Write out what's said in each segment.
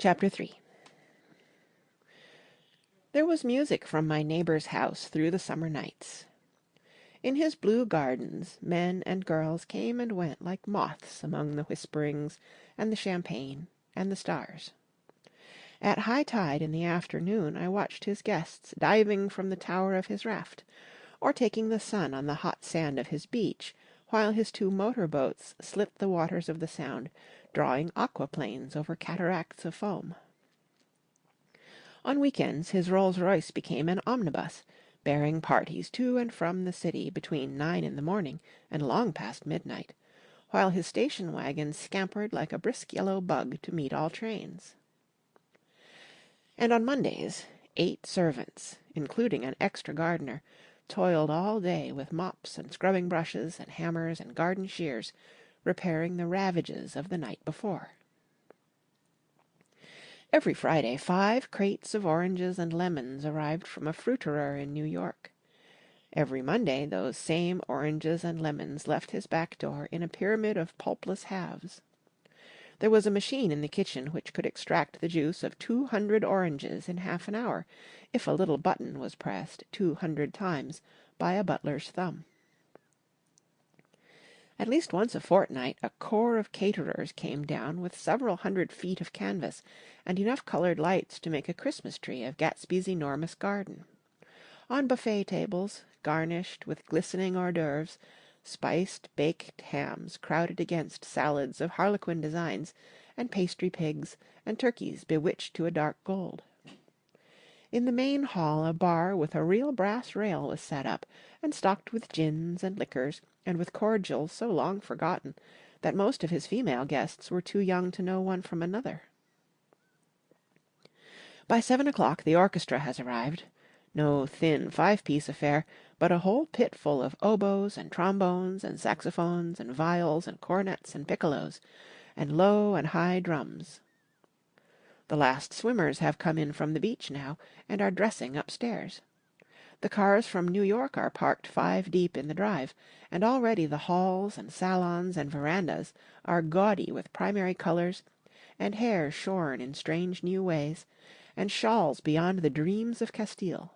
Chapter 3. There was music from my neighbor's house through the summer nights. In his blue gardens men and girls came and went like moths among the whisperings and the champagne and the stars. At high tide in the afternoon I watched his guests diving from the tower of his raft, or taking the sun on the hot sand of his beach, while his two motor boats slit the waters of the Sound, drawing aquaplanes over cataracts of foam. On weekends his Rolls-Royce became an omnibus, bearing parties to and from the city between 9 in the morning and long past midnight, while his station wagon scampered like a brisk yellow bug to meet all trains. And on Mondays 8 servants, including an extra gardener, toiled all day with mops and scrubbing brushes and hammers and garden shears, repairing the ravages of the night before. Every Friday 5 crates of oranges and lemons arrived from a fruiterer in New York. Every Monday those same oranges and lemons left his back door in a pyramid of pulpless halves. There was a machine in the kitchen which could extract the juice of 200 oranges in half an hour, if a little button was pressed 200 times by a butler's thumb. At least once a fortnight a corps of caterers came down with several hundred feet of canvas and enough coloured lights to make a Christmas tree of Gatsby's enormous garden. On buffet tables, garnished with glistening hors d'oeuvres, spiced baked hams crowded against salads of harlequin designs, and pastry pigs, and turkeys bewitched to a dark gold. In the main hall a bar with a real brass rail was set up, and stocked with gins and liquors, and with cordials so long forgotten that most of his female guests were too young to know one from another. By 7 o'clock the orchestra has arrived. No thin 5-piece affair, but a whole pit full of oboes and trombones and saxophones and viols and cornets and piccolos, and low and high drums. The last swimmers have come in from the beach now, and are dressing upstairs. The cars from New York are parked 5 deep in the drive, and already the halls and salons and verandas are gaudy with primary colours, and hair shorn in strange new ways, and shawls beyond the dreams of Castile.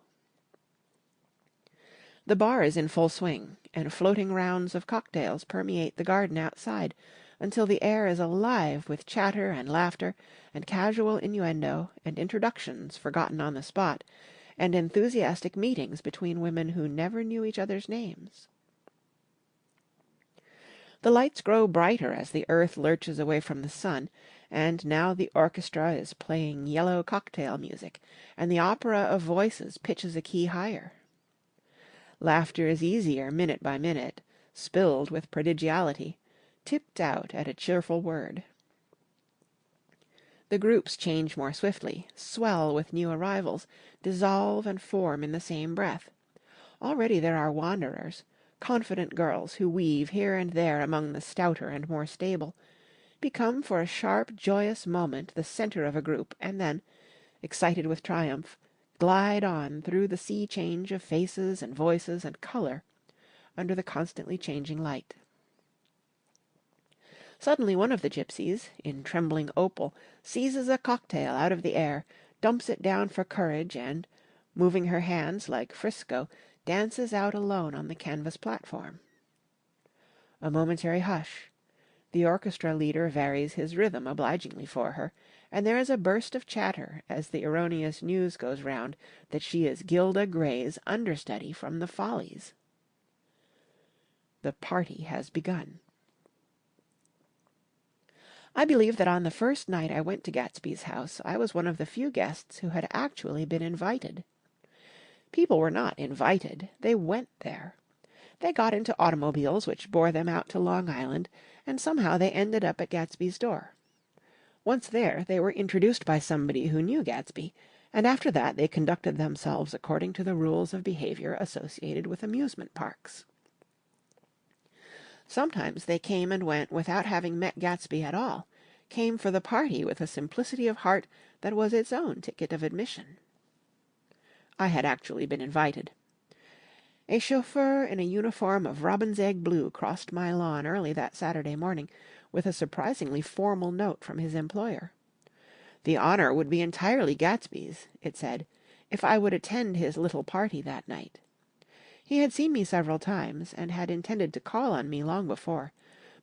The bar is in full swing, and floating rounds of cocktails permeate the garden outside, until the air is alive with chatter and laughter, and casual innuendo, and introductions forgotten on the spot, and enthusiastic meetings between women who never knew each other's names. The lights grow brighter as the earth lurches away from the sun, and now the orchestra is playing yellow cocktail music, and the opera of voices pitches a key higher. Laughter is easier minute by minute, spilled with prodigality, tipped out at a cheerful word. The groups change more swiftly, swell with new arrivals, dissolve and form in the same breath. Already there are wanderers, confident girls who weave here and there among the stouter and more stable, become for a sharp, joyous moment the centre of a group, and then, excited with triumph, glide on through the sea change of faces and voices and colour, under the constantly changing light. Suddenly one of the gypsies, in trembling opal, seizes a cocktail out of the air, dumps it down for courage, and, moving her hands like Frisco, dances out alone on the canvas platform. A momentary hush. The orchestra leader varies his rhythm obligingly for her, and there is a burst of chatter as the erroneous news goes round that she is Gilda Gray's understudy from the Follies. The party has begun. I believe that on the first night I went to Gatsby's house I was one of the few guests who had actually been invited. People were not invited, they went there. They got into automobiles which bore them out to Long Island, and somehow they ended up at Gatsby's door. Once there, they were introduced by somebody who knew Gatsby, and after that they conducted themselves according to the rules of behaviour associated with amusement parks. Sometimes they came and went without having met Gatsby at all, came for the party with a simplicity of heart that was its own ticket of admission. I had actually been invited. A chauffeur in a uniform of robin's egg blue crossed my lawn early that Saturday morning with a surprisingly formal note from his employer. The honor would be entirely Gatsby's, it said, if I would attend his little party that night. He had seen me several times, and had intended to call on me long before,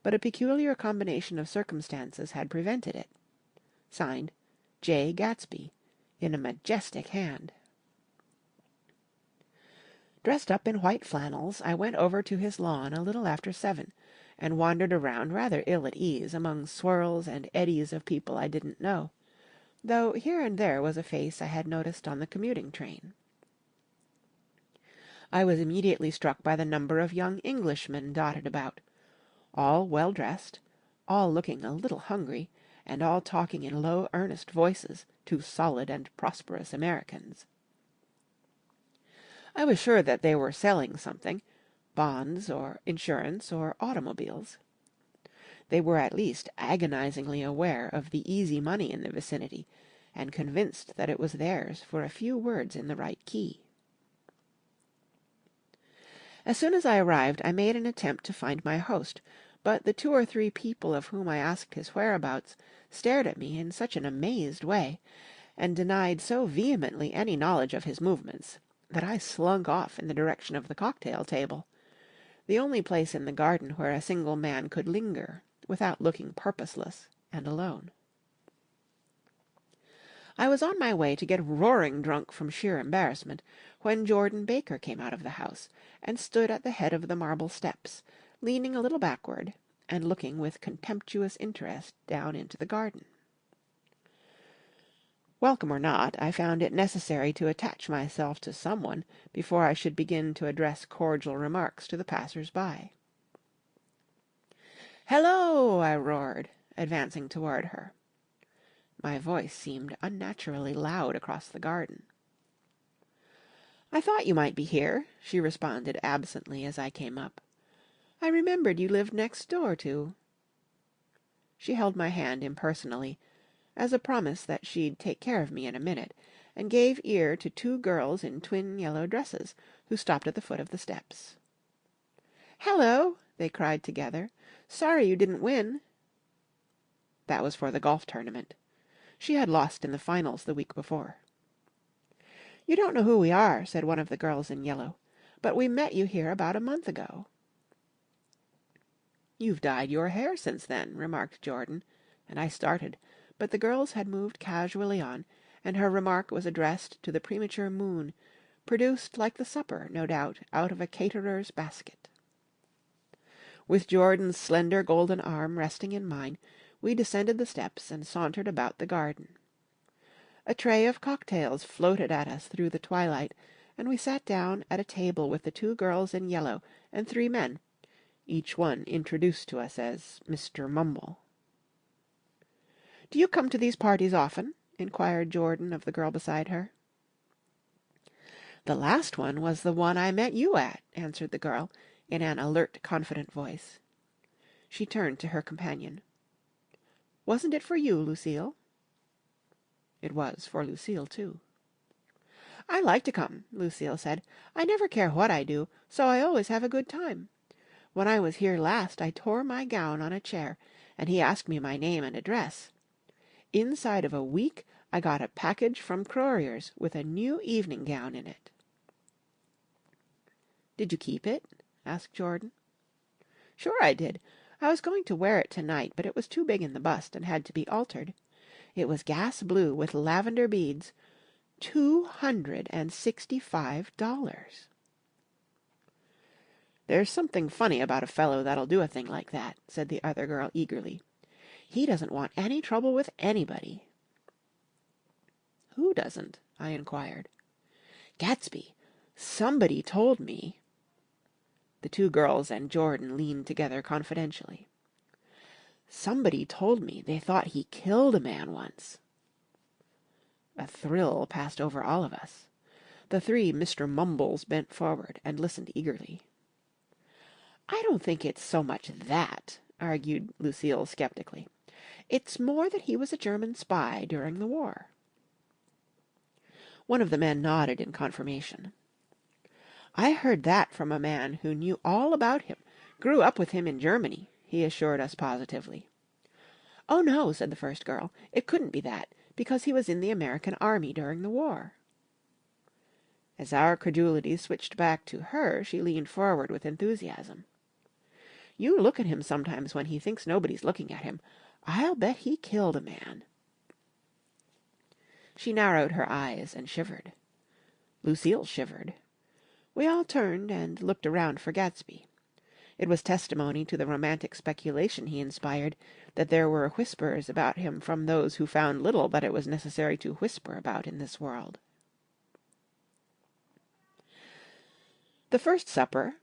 but a peculiar combination of circumstances had prevented it. Signed, J. Gatsby, in a majestic hand. Dressed up in white flannels, I went over to his lawn a little after 7, and wandered around rather ill at ease among swirls and eddies of people I didn't know, though here and there was a face I had noticed on the commuting train. I was immediately struck by the number of young Englishmen dotted about, all well dressed, all looking a little hungry, and all talking in low, earnest voices to solid and prosperous Americans. I was sure that they were selling something, bonds or insurance or automobiles. They were at least agonizingly aware of the easy money in the vicinity, and convinced that it was theirs for a few words in the right key. As soon as I arrived, I made an attempt to find my host, but the 2 or 3 people of whom I asked his whereabouts stared at me in such an amazed way, and denied so vehemently any knowledge of his movements, that I slunk off in the direction of the cocktail table, the only place in the garden where a single man could linger without looking purposeless and alone. I was on my way to get roaring drunk from sheer embarrassment, when Jordan Baker came out of the house, and stood at the head of the marble steps, leaning a little backward, and looking with contemptuous interest down into the garden. Welcome or not, I found it necessary to attach myself to someone before I should begin to address cordial remarks to the passers-by. "Hello!" I roared, advancing toward her. My voice seemed unnaturally loud across the garden. "I thought you might be here," she responded absently as I came up. "I remembered you lived next door to—" She held my hand impersonally, as a promise that she'd take care of me in a minute, and gave ear to 2 girls in twin yellow dresses, who stopped at the foot of the steps. "Hello!" they cried together. "Sorry you didn't win." That was for the golf tournament. She had lost in the finals the week before. "You don't know who we are," said one of the girls in yellow, "but we met you here about a month ago." "You've dyed your hair since then," remarked Jordan, and I started, but the girls had moved casually on, and her remark was addressed to the premature moon, produced like the supper, no doubt, out of a caterer's basket. With Jordan's slender golden arm resting in mine, we descended the steps and sauntered about the garden. A tray of cocktails floated at us through the twilight, and we sat down at a table with the 2 girls in yellow and 3 men, each one introduced to us as Mr. Mumble. "Do you come to these parties often?" inquired Jordan of the girl beside her. "The last one was the one I met you at," answered the girl, in an alert, confident voice. She turned to her companion. "Wasn't it for you, Lucille?" It was for Lucille, too. "I like to come," Lucille said. "I never care what I do, so I always have a good time. When I was here last I tore my gown on a chair, and he asked me my name and address. Inside of a week I got a package from Crorier's with a new evening gown in it." "Did you keep it?" asked Jordan. "Sure I did. I was going to wear it tonight, but it was too big in the bust and had to be altered. It was gas blue with lavender beads. $265. "There's something funny about a fellow that'll do a thing like that," said the other girl eagerly. "He doesn't want any trouble with anybody." "Who doesn't?" I inquired. "Gatsby. Somebody told me—" The 2 girls and Jordan leaned together confidentially. "Somebody told me they thought he killed a man once." A thrill passed over all of us. The 3 Mr. Mumbles bent forward and listened eagerly. "I don't think it's so much that," argued Lucille skeptically. "It's more that he was a German spy during the war." One of the men nodded in confirmation. "I heard that from a man who knew all about him, grew up with him in Germany," he assured us positively. "Oh, no," said the first girl. "It couldn't be that. because he was in the American army during the war. As our credulity switched back to her, she leaned forward with enthusiasm. You look at him sometimes when he thinks nobody's looking at him. I'll bet he killed a man. She narrowed her eyes and shivered. Lucille shivered. We all turned and looked around for Gatsby. It was testimony to the romantic speculation he inspired that there were whispers about him from those who found little that it was necessary to whisper about in this world. The first supper,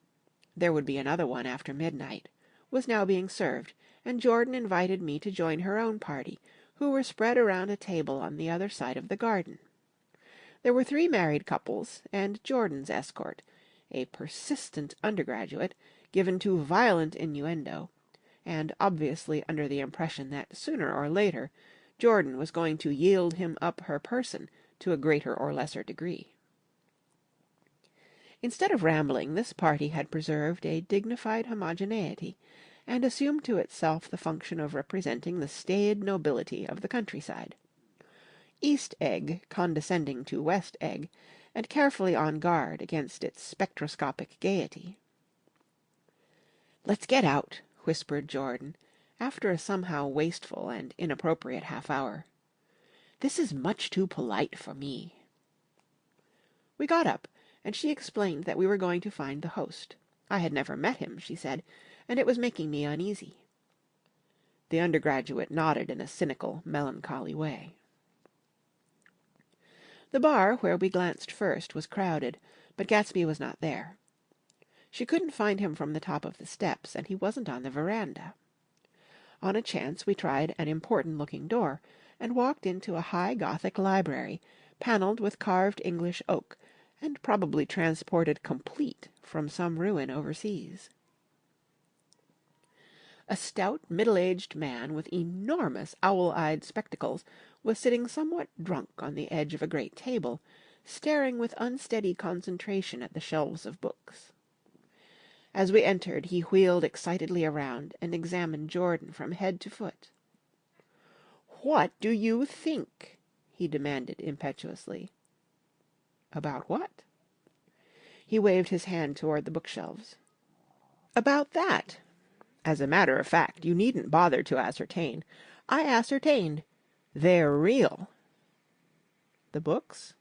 there would be another one after midnight, was now being served, and Jordan invited me to join her own party, who were spread around a table on the other side of the garden. There were 3 married couples, and Jordan's escort, a persistent undergraduate, given to violent innuendo, and obviously under the impression that sooner or later Jordan was going to yield him up her person to a greater or lesser degree. Instead of rambling, this party had preserved a dignified homogeneity, and assumed to itself the function of representing the staid nobility of the countryside. East Egg condescending to West Egg, and carefully on guard against its spectroscopic gaiety. "Let's get out," whispered Jordan, after a somehow wasteful and inappropriate half-hour. "This is much too polite for me." We got up, and she explained that we were going to find the host. I had never met him, she said, and it was making me uneasy. The undergraduate nodded in a cynical, melancholy way. The bar, where we glanced first, was crowded, but Gatsby was not there. She couldn't find him from the top of the steps, and he wasn't on the veranda. On a chance we tried an important-looking door, and walked into a high Gothic library, panelled with carved English oak, and probably transported complete from some ruin overseas. A stout, middle-aged man with enormous owl-eyed spectacles was sitting somewhat drunk on the edge of a great table, staring with unsteady concentration at the shelves of books. As we entered, he wheeled excitedly around and examined Jordan from head to foot. "What do you think?" he demanded impetuously. "About what?" He waved his hand toward the bookshelves. "About that. As a matter of fact, you needn't bother to ascertain. I ascertained. They're real." "The books?"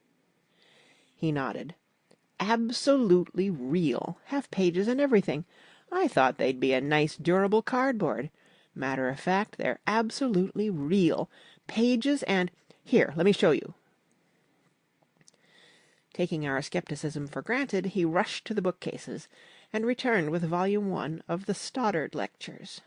He nodded. "Absolutely real. Have pages and everything. I thought they'd be a nice durable cardboard. Matter of fact, they're absolutely real. Pages and... Here, let me show you." Taking our skepticism for granted, he rushed to the bookcases, and returned with Volume 1 of the Stoddard Lectures.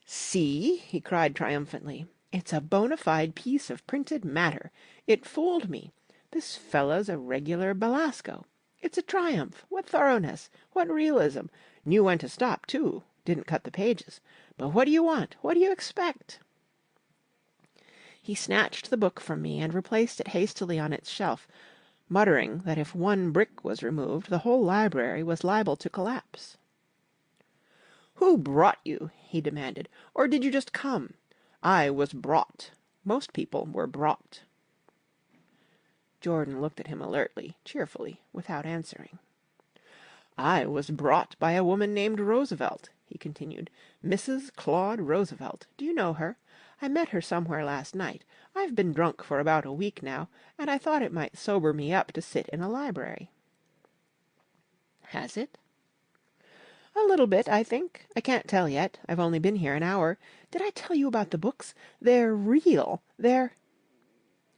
"See," he cried triumphantly, "it's a bona fide piece of printed matter. It fooled me. This fellow's a regular Belasco. It's a triumph. What thoroughness! What realism! Knew when to stop, too. Didn't cut the pages. But what do you want? What do you expect?" He snatched the book from me and replaced it hastily on its shelf, muttering that if one brick was removed, the whole library was liable to collapse. "Who brought you?" he demanded. "Or did you just come? I was brought. Most people were brought." Jordan looked at him alertly, cheerfully, without answering. "I was brought by a woman named Roosevelt," he continued. "Mrs. Claude Roosevelt. Do you know her? I met her somewhere last night. I've been drunk for about a week now, and I thought it might sober me up to sit in a library." "Has it?" "A little bit, I think. I can't tell yet. I've only been here an hour. Did I tell you about the books? They're real. They're—"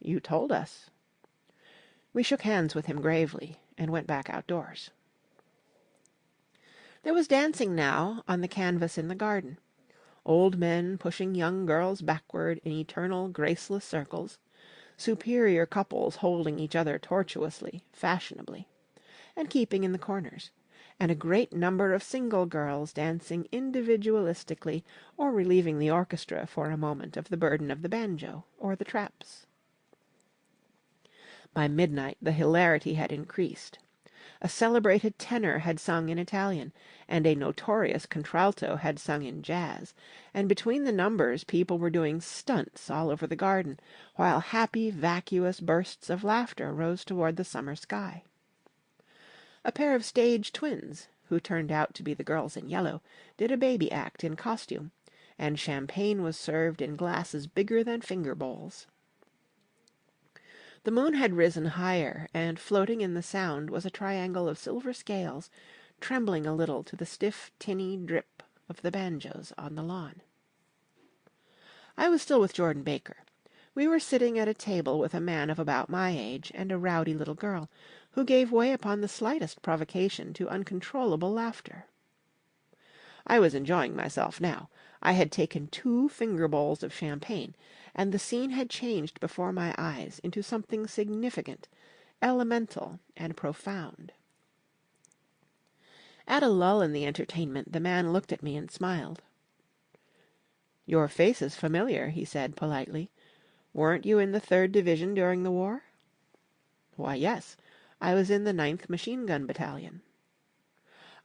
"You told us." We shook hands with him gravely, and went back outdoors. There was dancing now on the canvas in the garden. Old men pushing young girls backward in eternal graceless circles, superior couples holding each other tortuously, fashionably, and keeping in the corners, and a great number of single girls dancing individualistically or relieving the orchestra for a moment of the burden of the banjo or the traps. By midnight the hilarity had increased. A celebrated tenor had sung in Italian, and a notorious contralto had sung in jazz, and between the numbers people were doing stunts all over the garden, while happy, vacuous bursts of laughter rose toward the summer sky. A pair of stage twins, who turned out to be the girls in yellow, did a baby act in costume, and champagne was served in glasses bigger than finger bowls. The moon had risen higher, and floating in the Sound was a triangle of silver scales, trembling a little to the stiff, tinny drip of the banjos on the lawn. I was still with Jordan Baker. We were sitting at a table with a man of about my age and a rowdy little girl, who gave way upon the slightest provocation to uncontrollable laughter. I was enjoying myself now. I had taken 2 finger bowls of champagne, and the scene had changed before my eyes into something significant, elemental, and profound. At a lull in the entertainment, the man looked at me and smiled. "Your face is familiar," he said politely. "Weren't you in the 3rd Division during the war?" "Why, yes. I was in the 9th Machine Gun Battalion."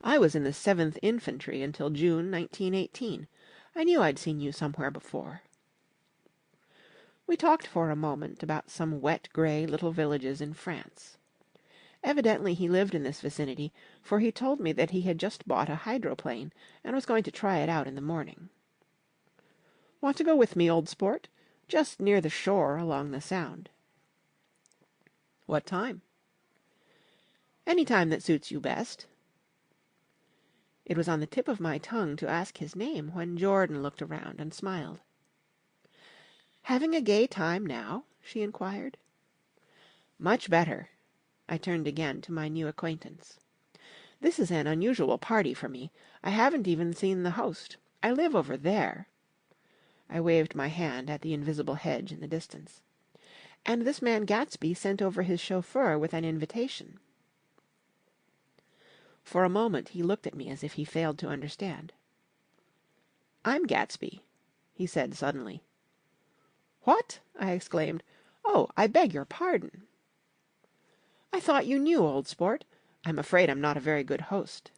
"I was in the 7th Infantry until June, 1918. I knew I'd seen you somewhere before." We talked for a moment about some wet grey little villages in France. Evidently he lived in this vicinity, for he told me that he had just bought a hydroplane and was going to try it out in the morning. "Want to go with me, old sport? Just near the shore along the Sound." "What time?" "Any time that suits you best." It was on the tip of my tongue to ask his name when Jordan looked around and smiled. "Having a gay time now?" she inquired. "Much better." I turned again to my new acquaintance. "This is an unusual party for me. I haven't even seen the host. I live over there." I waved my hand at the invisible hedge in the distance. "And this man Gatsby sent over his chauffeur with an invitation." For a moment he looked at me as if he failed to understand. "I'm Gatsby," he said suddenly. "What?" I exclaimed. "Oh, I beg your pardon." "I thought you knew, old sport. I'm afraid I'm not a very good host."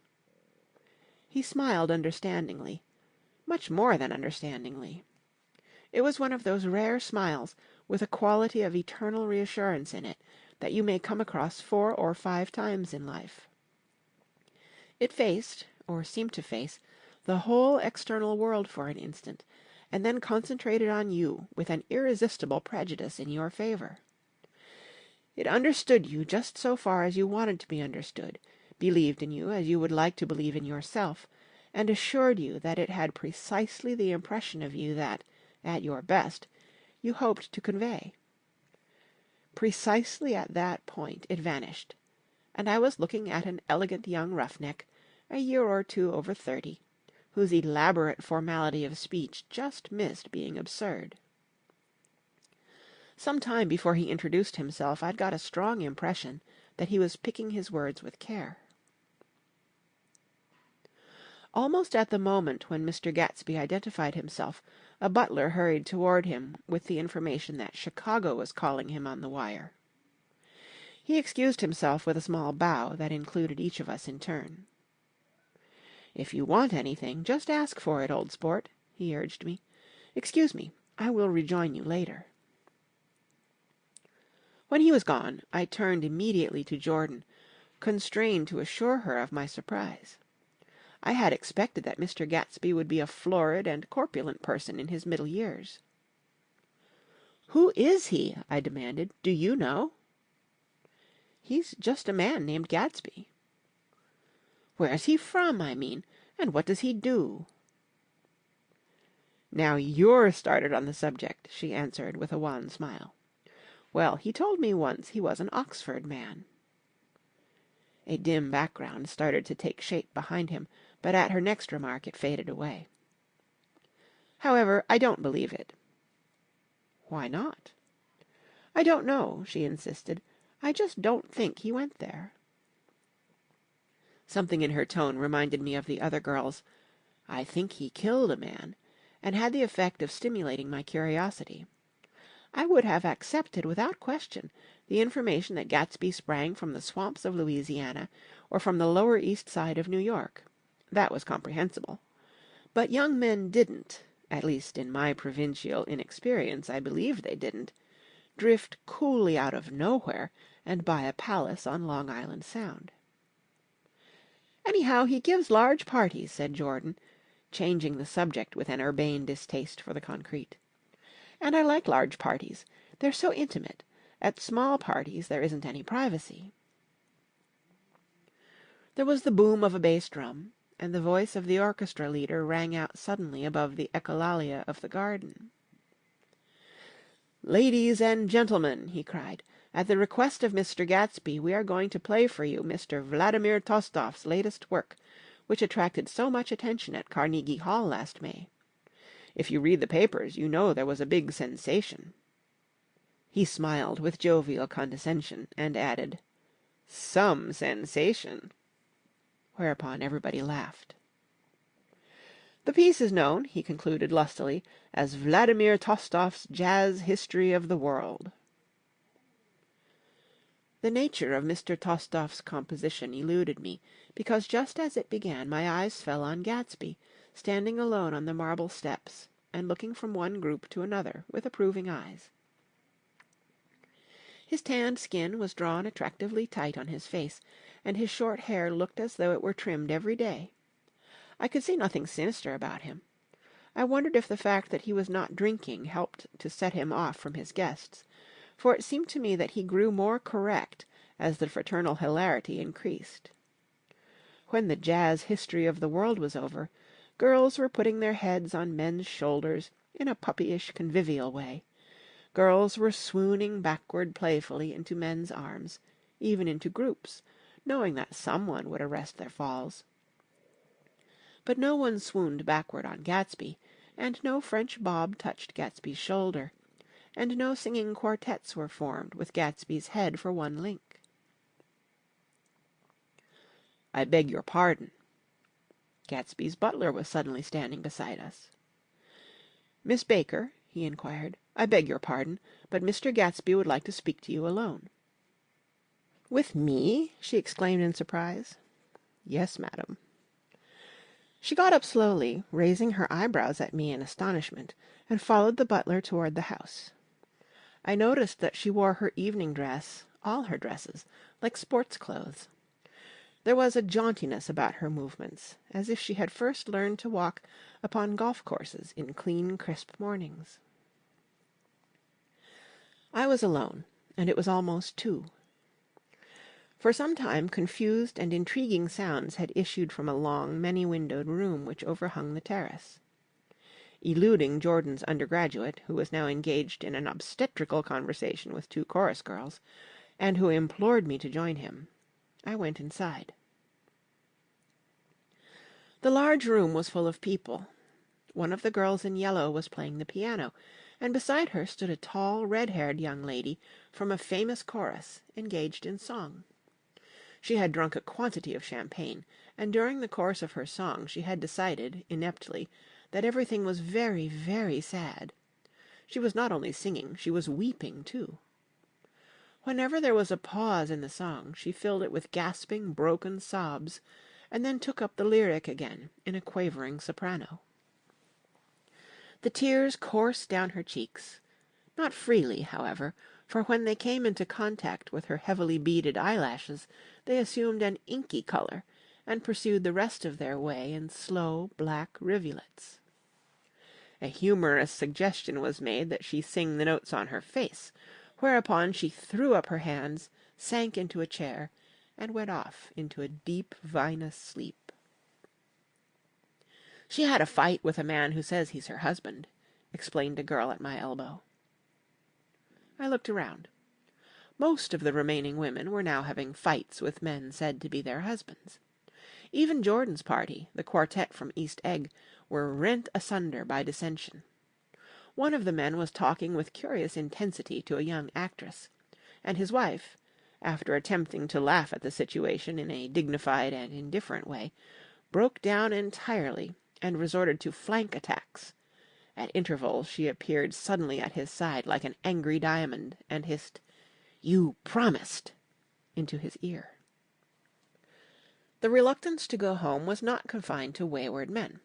He smiled understandingly, much more than understandingly. It was one of those rare smiles with a quality of eternal reassurance in it that you may come across 4 or 5 times in life. It faced, or seemed to face, the whole external world for an instant, and then concentrated on you with an irresistible prejudice in your favour. It understood you just so far as you wanted to be understood, believed in you as you would like to believe in yourself, and assured you that it had precisely the impression of you that, at your best, you hoped to convey. Precisely at that point it vanished, and I was looking at an elegant young roughneck, a year or 2 over 30, whose elaborate formality of speech just missed being absurd. Some time before he introduced himself, I'd got a strong impression that he was picking his words with care. Almost at the moment when Mr. Gatsby identified himself, a butler hurried toward him with the information that Chicago was calling him on the wire. He excused himself with a small bow that included each of us in turn. "If you want anything, just ask for it, old sport," he urged me. "Excuse me, I will rejoin you later." When he was gone, I turned immediately to Jordan, constrained to assure her of my surprise. I had expected that Mr. Gatsby would be a florid and corpulent person in his middle years. "Who is he?" I demanded. "Do you know?" "He's just a man named Gatsby." "Where's he from, I mean? And what does he do?" "Now you're started on the subject," she answered with a wan smile. "Well, he told me once he was an Oxford man." A dim background started to take shape behind him, but at her next remark it faded away. "However, I don't believe it." "Why not?" "I don't know," she insisted. "I just don't think he went there." Something in her tone reminded me of the other girl's "I think he killed a man," and had the effect of stimulating my curiosity. I would have accepted without question the information that Gatsby sprang from the swamps of Louisiana or from the Lower East Side of New York. That was comprehensible. But young men didn't, at least in my provincial inexperience I believed they didn't, drift coolly out of nowhere and buy a palace on Long Island Sound. "Anyhow, he gives large parties," said Jordan, changing the subject with an urbane distaste for the concrete. "And I like large parties. They're so intimate. At small parties there isn't any privacy." There was the boom of a bass drum, and the voice of the orchestra leader rang out suddenly above the echolalia of the garden. "Ladies and gentlemen," he cried, "at the request of Mr. Gatsby we are going to play for you Mr. Vladimir Tostof's latest work, which attracted so much attention at Carnegie Hall last May. If you read the papers, you know there was a big sensation." He smiled with jovial condescension, and added, "Some sensation," whereupon everybody laughed. "The piece is known," he concluded lustily, "as Vladimir Tostof's Jazz History of the World." The nature of Mr. Tostof's composition eluded me, because just as it began my eyes fell on Gatsby, standing alone on the marble steps, and looking from one group to another with approving eyes. His tanned skin was drawn attractively tight on his face, and his short hair looked as though it were trimmed every day. I could see nothing sinister about him. I wondered if the fact that he was not drinking helped to set him off from his guests, for it seemed to me that he grew more correct as the fraternal hilarity increased. When the jazz history of the world was over, girls were putting their heads on men's shoulders in a puppyish convivial way. Girls were swooning backward playfully into men's arms, even into groups, knowing that someone would arrest their falls. But no one swooned backward on Gatsby, and no French bob touched Gatsby's shoulder, and no singing quartets were formed with Gatsby's head for one link. "I beg your pardon." Gatsby's butler was suddenly standing beside us. "Miss Baker," he inquired, "I beg your pardon, but Mr. Gatsby would like to speak to you alone." "With me?" she exclaimed in surprise. "Yes, madam." She got up slowly, raising her eyebrows at me in astonishment, and followed the butler toward the house. I noticed that she wore her evening dress, all her dresses, like sports clothes. There was a jauntiness about her movements, as if she had first learned to walk upon golf-courses in clean, crisp mornings. I was alone, and it was almost 2. For some time confused and intriguing sounds had issued from a long, many-windowed room which overhung the terrace. Eluding Jordan's undergraduate, who was now engaged in an obstetrical conversation with 2 chorus girls, and who implored me to join him, I went inside. The large room was full of people. One of the girls in yellow was playing the piano, and beside her stood a tall, red-haired young lady from a famous chorus, engaged in song. She had drunk a quantity of champagne, and during the course of her song she had decided, ineptly, that everything was very, very sad. She was not only singing, she was weeping too. Whenever there was a pause in the song, she filled it with gasping, broken sobs, and then took up the lyric again in a quavering soprano. The tears coursed down her cheeks, not freely, however, for when they came into contact with her heavily beaded eyelashes, they assumed an inky color, and pursued the rest of their way in slow, black rivulets. A humorous suggestion was made that she sing the notes on her face, whereupon she threw up her hands, sank into a chair, and went off into a deep, vinous sleep. "She had a fight with a man who says he's her husband," explained a girl at my elbow. I looked around. Most of the remaining women were now having fights with men said to be their husbands. Even Jordan's party, the quartet from East Egg, were rent asunder by dissension. One of the men was talking with curious intensity to a young actress, and his wife, after attempting to laugh at the situation in a dignified and indifferent way, broke down entirely and resorted to flank attacks, At intervals she appeared suddenly at his side like an angry diamond, and hissed, "You promised!" into his ear. The reluctance to go home was not confined to wayward men.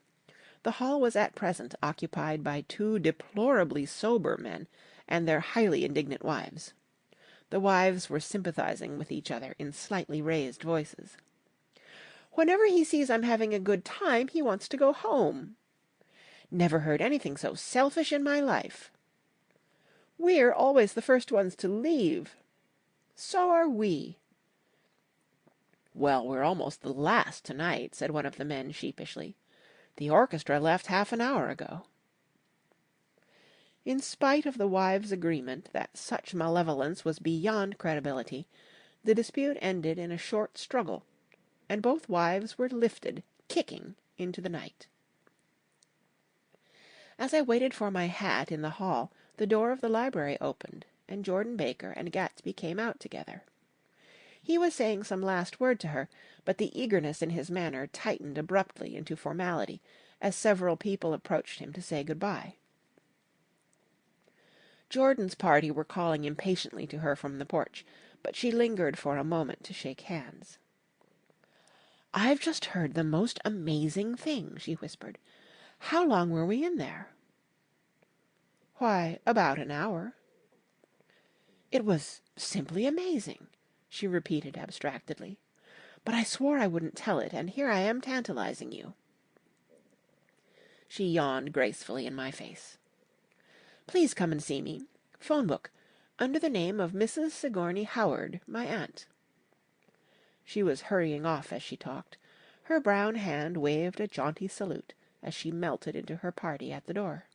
The hall was at present occupied by two deplorably sober men and their highly indignant wives. The wives were sympathizing with each other in slightly raised voices. "Whenever he sees I'm having a good time, he wants to go home." "Never heard anything so selfish in my life." "We're always the first ones to leave." "So are we." "Well, we're almost the last tonight," said one of the men sheepishly. "The orchestra left half an hour ago." In spite of the wives' agreement that such malevolence was beyond credibility, the dispute ended in a short struggle, and both wives were lifted, kicking, into the night. As I waited for my hat in the hall, the door of the library opened, and Jordan Baker and Gatsby came out together. He was saying some last word to her, but the eagerness in his manner tightened abruptly into formality as several people approached him to say good-bye. Jordan's party were calling impatiently to her from the porch, but she lingered for a moment to shake hands. "I've just heard the most amazing thing," she whispered. "How long were we in there?" "Why, about an hour." "It was simply amazing," she repeated abstractedly. "But I swore I wouldn't tell it, and here I am tantalizing you." She yawned gracefully in my face. "Please come and see me. Phone book. Under the name of Mrs. Sigourney Howard, my aunt." She was hurrying off as she talked. Her brown hand waved a jaunty salute as she melted into her party at the door.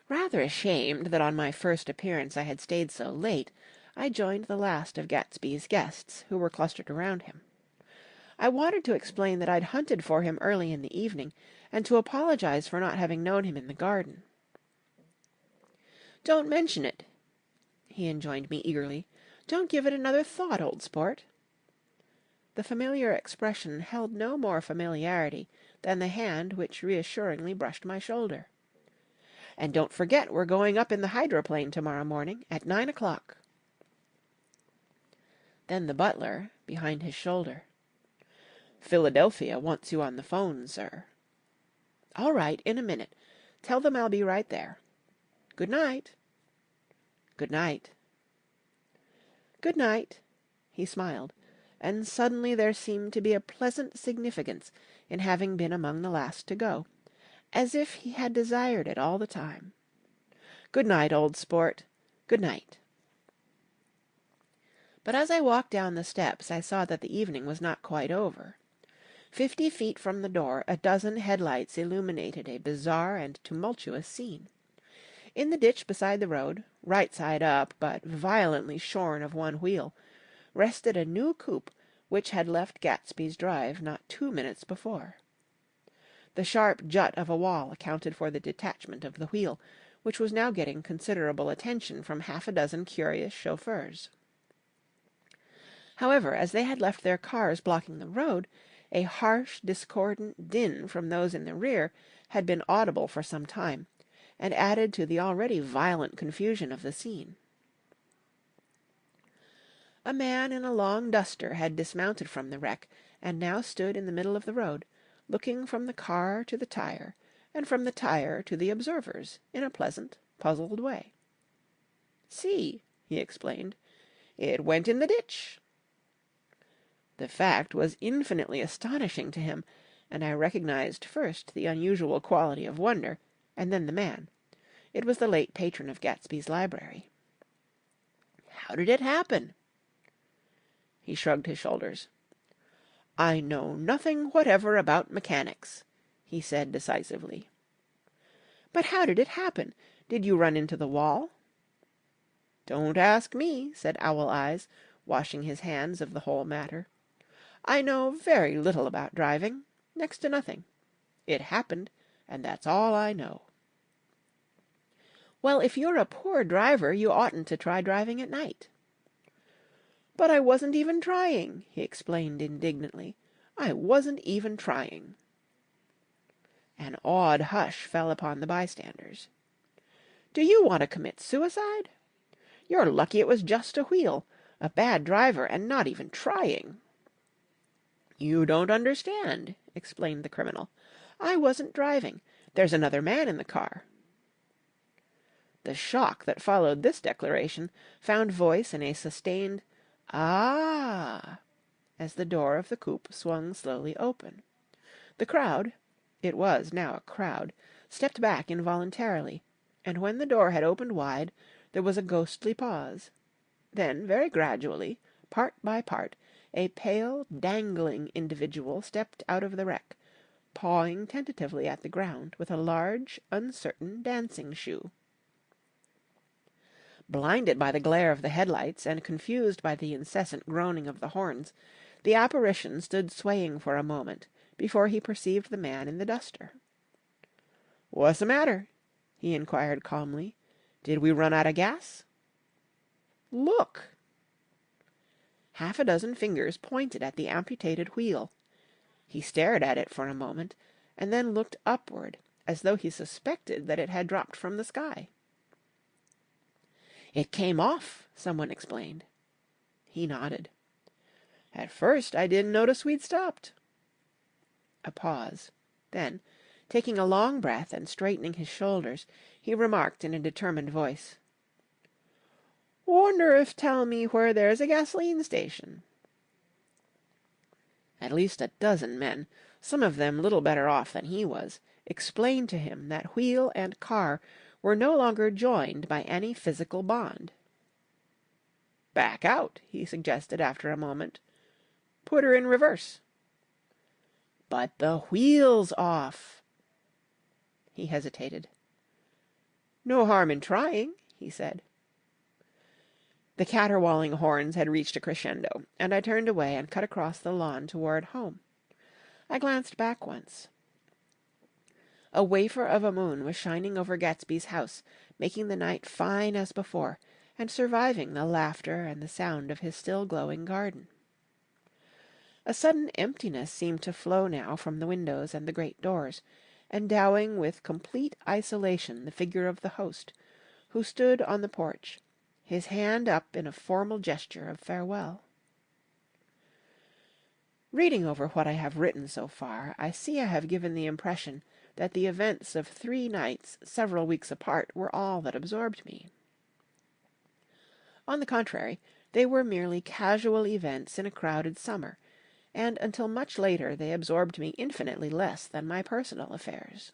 Rather ashamed that on my first appearance I had stayed so late, I joined the last of Gatsby's guests, who were clustered around him. I wanted to explain that I'd hunted for him early in the evening, and to apologize for not having known him in the garden. "Don't mention it," he enjoined me eagerly. "Don't give it another thought, old sport." The familiar expression held no more familiarity than the hand which reassuringly brushed my shoulder. "And don't forget we're going up in the hydroplane tomorrow morning at 9 o'clock." Then the butler, behind his shoulder. "Philadelphia wants you on the phone, sir." "All right, in a minute. Tell them I'll be right there. Good night." "Good night." "Good night." He smiled, and suddenly there seemed to be a pleasant significance in having been among the last to go, as if he had desired it all the time. "Good night, old sport. Good night." But as I walked down the steps I saw that the evening was not quite over. 50 feet from the door a dozen headlights illuminated a bizarre and tumultuous scene. In the ditch beside the road, right side up but violently shorn of one wheel, rested a new coupe which had left Gatsby's drive not 2 minutes before. The sharp jut of a wall accounted for the detachment of the wheel, which was now getting considerable attention from half a dozen curious chauffeurs. However, as they had left their cars blocking the road, a harsh, discordant din from those in the rear had been audible for some time, and added to the already violent confusion of the scene. A man in a long duster had dismounted from the wreck, and now stood in the middle of the road, looking from the car to the tire, and from the tire to the observers, in a pleasant, puzzled way. "See," he explained, "it went in the ditch." The fact was infinitely astonishing to him, and I recognized first the unusual quality of wonder, and then the man. It was the late patron of Gatsby's library. "How did it happen?" He shrugged his shoulders. "I know nothing whatever about mechanics," he said decisively. "But how did it happen? Did you run into the wall?" "Don't ask me," said Owl Eyes, washing his hands of the whole matter. "I know very little about driving, next to nothing. It happened, and that's all I know." "Well, if you're a poor driver, you oughtn't to try driving at night." "But I wasn't even trying," he explained indignantly. "I wasn't even trying." An awed hush fell upon the bystanders. "Do you want to commit suicide? You're lucky it was just a wheel. A bad driver, and not even trying." "You don't understand," explained the criminal. "I wasn't driving. There's another man in the car." The shock that followed this declaration found voice in a sustained "Ah!" as the door of the coupe swung slowly open. The crowd, it was now a crowd, stepped back involuntarily, and when the door had opened wide, there was a ghostly pause. Then, very gradually, part by part, a pale, dangling individual stepped out of the wreck, pawing tentatively at the ground with a large, uncertain dancing shoe. Blinded by the glare of the headlights and confused by the incessant groaning of the horns, the apparition stood swaying for a moment before he perceived the man in the duster. "What's the matter?" he inquired calmly. "Did we run out of gas?" "Look!" Half a dozen fingers pointed at the amputated wheel. He stared at it for a moment, and then looked upward, as though he suspected that it had dropped from the sky. "It came off," someone explained. He nodded. "At first I didn't notice we'd stopped." A pause. Then, taking a long breath and straightening his shoulders, he remarked in a determined voice, "Wonder if tell me where there's a gasoline station." At least a dozen men, some of them little better off than he was, explained to him that wheel and car were no longer joined by any physical bond. "Back out," he suggested after a moment. "Put her in reverse." "But the wheel's off." He hesitated. "No harm in trying," he said. The caterwauling horns had reached a crescendo, and I turned away and cut across the lawn toward home. I glanced back once. A wafer of a moon was shining over Gatsby's house, making the night fine as before, and surviving the laughter and the sound of his still glowing garden. A sudden emptiness seemed to flow now from the windows and the great doors, endowing with complete isolation the figure of the host, who stood on the porch, his hand up in a formal gesture of farewell. Reading over what I have written so far, I see I have given the impression that the events of 3 nights several weeks apart were all that absorbed me. On the contrary, they were merely casual events in a crowded summer, and until much later they absorbed me infinitely less than my personal affairs.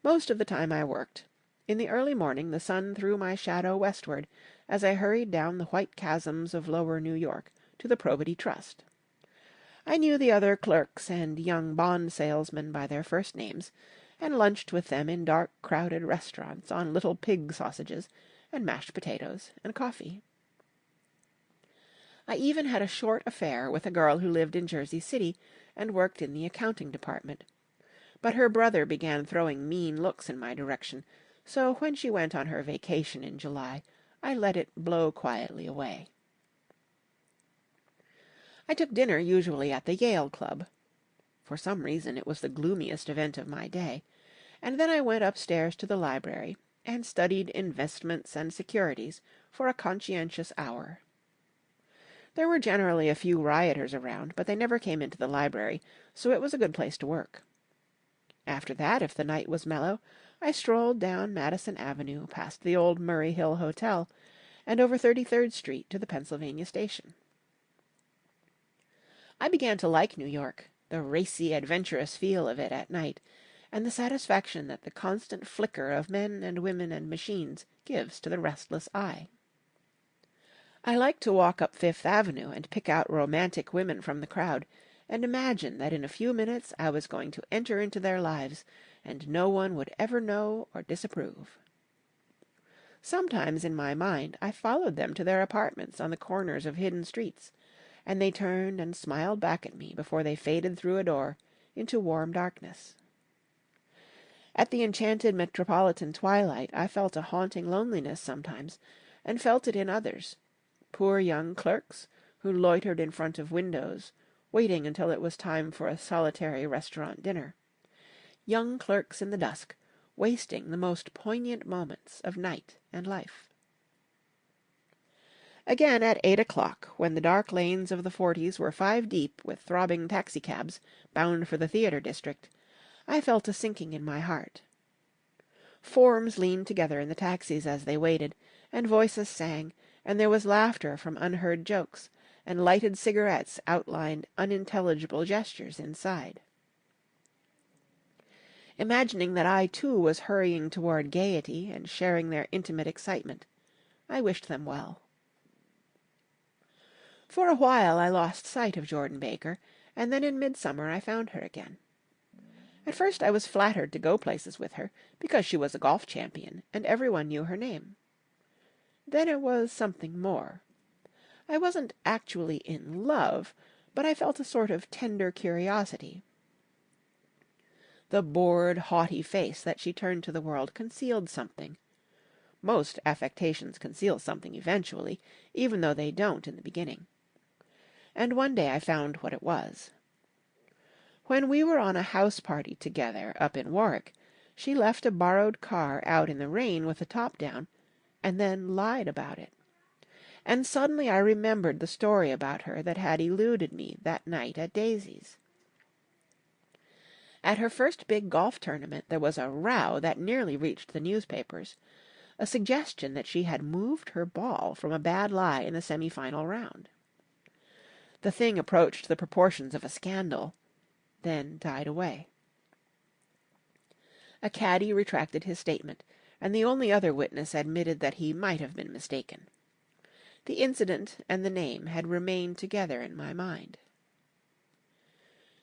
Most of the time I worked. In the early morning the sun threw my shadow westward as I hurried down the white chasms of lower New York to the Probity Trust. I knew the other clerks and young bond salesmen by their first names, and lunched with them in dark, crowded restaurants on little pig sausages and mashed potatoes and coffee. I even had a short affair with a girl who lived in Jersey City and worked in the accounting department. But her brother began throwing mean looks in my direction, so when she went on her vacation in July, I let it blow quietly away. I took dinner usually at the Yale Club. For some reason it was the gloomiest event of my day, and then I went upstairs to the library and studied investments and securities for a conscientious hour. There were generally a few rioters around, but they never came into the library, so it was a good place to work. After that, if the night was mellow, I strolled down Madison Avenue past the old Murray Hill Hotel and over 33rd Street to the Pennsylvania Station. I began to like New York, the racy, adventurous feel of it at night, and the satisfaction that the constant flicker of men and women and machines gives to the restless eye. I liked to walk up Fifth Avenue and pick out romantic women from the crowd, and imagine that in a few minutes I was going to enter into their lives, and no one would ever know or disapprove. Sometimes in my mind I followed them to their apartments on the corners of hidden streets, and they turned and smiled back at me before they faded through a door into warm darkness. At the enchanted metropolitan twilight I felt a haunting loneliness sometimes, and felt it in others, poor young clerks who loitered in front of windows, waiting until it was time for a solitary restaurant dinner, young clerks in the dusk, wasting the most poignant moments of night and life. Again at 8 o'clock, when the dark lanes of the 40s were 5 deep with throbbing taxicabs bound for the theatre district, I felt a sinking in my heart. Forms leaned together in the taxis as they waited, and voices sang, and there was laughter from unheard jokes, and lighted cigarettes outlined unintelligible gestures inside. Imagining that I too was hurrying toward gaiety and sharing their intimate excitement, I wished them well. For a while I lost sight of Jordan Baker, and then in midsummer I found her again. At first I was flattered to go places with her, because she was a golf champion, and everyone knew her name. Then it was something more. I wasn't actually in love, but I felt a sort of tender curiosity. The bored, haughty face that she turned to the world concealed something. Most affectations conceal something eventually, even though they don't in the beginning. And one day I found what it was. When we were on a house party together up in Warwick, she left a borrowed car out in the rain with the top down, and then lied about it. And suddenly I remembered the story about her that had eluded me that night at Daisy's. At her first big golf tournament there was a row that nearly reached the newspapers, a suggestion that she had moved her ball from a bad lie in the semi-final round. The thing approached the proportions of a scandal, then died away. A caddy retracted his statement, and the only other witness admitted that he might have been mistaken. The incident and the name had remained together in my mind.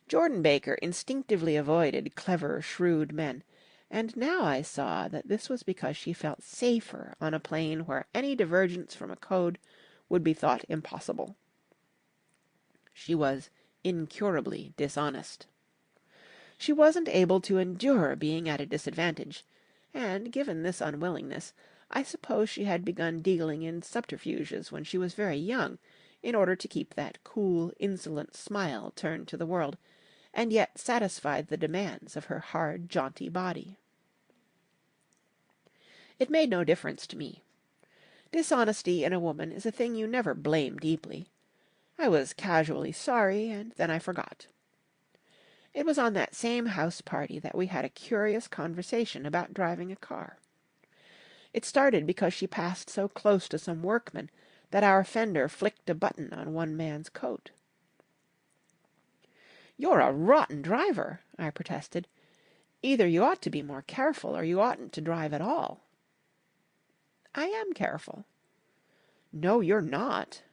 Jordan Baker instinctively avoided clever, shrewd men, and now I saw that this was because she felt safer on a plane where any divergence from a code would be thought impossible. She was incurably dishonest. She wasn't able to endure being at a disadvantage, and, given this unwillingness, I suppose she had begun dealing in subterfuges when she was very young, in order to keep that cool, insolent smile turned to the world, and yet satisfied the demands of her hard, jaunty body. It made no difference to me. Dishonesty in a woman is a thing you never blame deeply. I was casually sorry, and then I forgot. It was on that same house party that we had a curious conversation about driving a car. It started because she passed so close to some workmen that our fender flicked a button on one man's coat. "You're a rotten driver," I protested. "Either you ought to be more careful, or you oughtn't to drive at all." "I am careful." "No, you're not."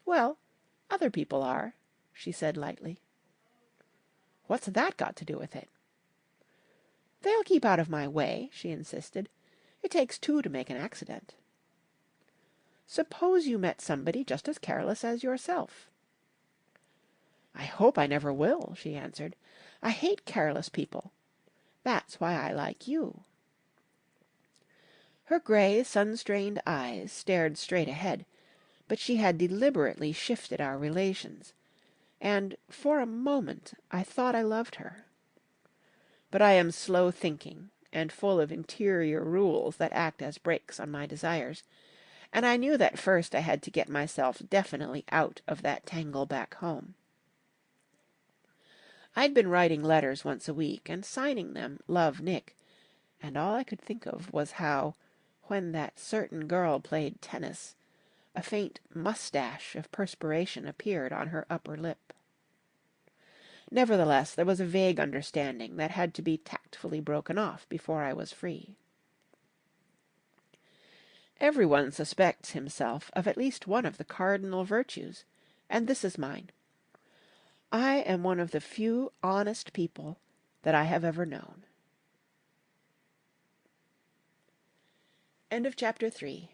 "Well, other people are," she said lightly. "What's that got to do with it?" "They'll keep out of my way," she insisted. "It takes two to make an accident." "Suppose you met somebody just as careless as yourself." "I hope I never will," she answered. "I hate careless people. That's why I like you." Her grey, sun-strained eyes stared straight ahead, but she had deliberately shifted our relations, and for a moment I thought I loved her. But I am slow-thinking and full of interior rules that act as brakes on my desires, and I knew that first I had to get myself definitely out of that tangle back home. I'd been writing letters once a week and signing them "Love, Nick," and all I could think of was how, when that certain girl played tennis, a faint moustache of perspiration appeared on her upper lip. Nevertheless, there was a vague understanding that had to be tactfully broken off before I was free. Everyone suspects himself of at least one of the cardinal virtues, and this is mine. I am one of the few honest people that I have ever known. End of chapter 3.